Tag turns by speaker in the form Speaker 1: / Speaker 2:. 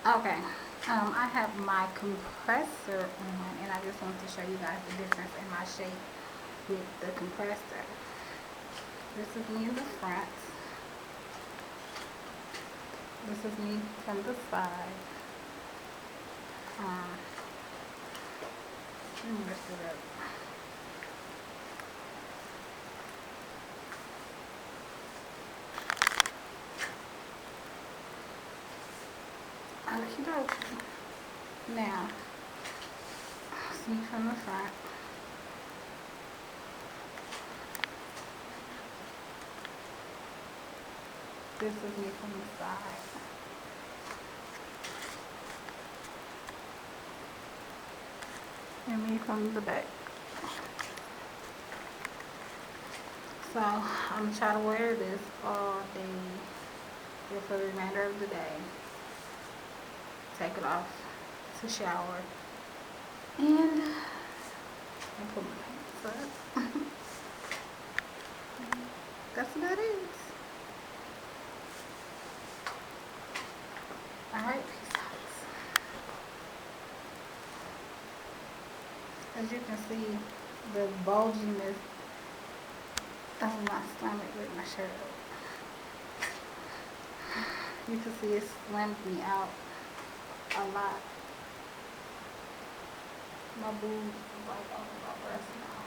Speaker 1: Okay. I have my compressor on, and I just want to show you guys the difference in my shape with the compressor. This is me in the front. This is me from the side. Um, let me lift it up. Okie dokie. Now, it's me from the front. This is me from the side. And me from the back. So, I'm going to try to wear this all day or for the remainder of the day. Take it off to shower. And put my pants up. That's about it. Alright, peace out. As you can see, the bulginess of my stomach with my shirt up. You can see it slimmed me out a lot. My boobs is like over my breast now.